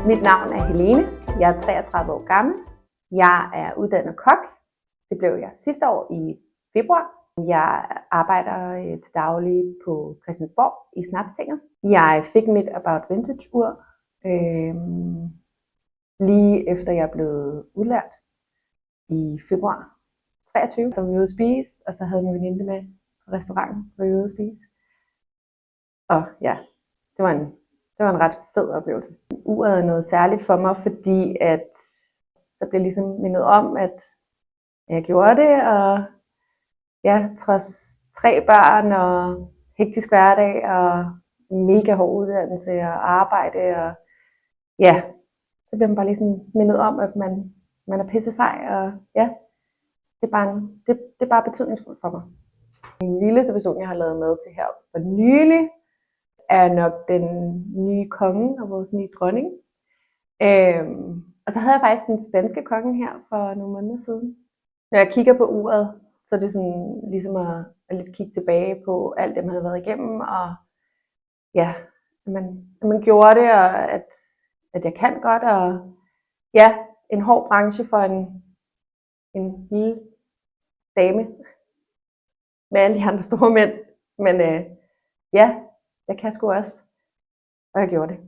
Mit navn er Helene. Jeg er 33 år gammel. Jeg er uddannet kok. Det blev jeg sidste år i februar. Jeg arbejder til daglig på Christiansborg i Snapstinget. Jeg fik mit About Vintage ur lige efter jeg blev udlært i februar 23, som vi var ude at spise, og så havde min veninde med på restauranten, hvor vi var ude at spise. Og ja, det var en ret fed oplevelse. Uret er noget særligt for mig, fordi at så blev ligesom mindet om, at jeg gjorde det, og ja, trods 3 børn og hektisk hverdag og mega hård uddannelse og arbejde, og ja, så bliver man bare ligesom mindet om, at man er pisse sej, og ja, det er bare betydningsfuldt for mig. Den vildeste person, jeg har lavet med til her for nylig, er nok den nye konge og vores nye dronning. Og så havde jeg faktisk den spanske konge her for nogle måneder siden. Når jeg kigger på uret, så er det sådan ligesom at lidt kigge tilbage på alt det, man har været igennem, og ja, at man gjorde det, og at jeg kan godt, og ja, en hård branche for en lille dame med alle de andre store mænd, men ja, jeg kan sgu også, og jeg gjorde det.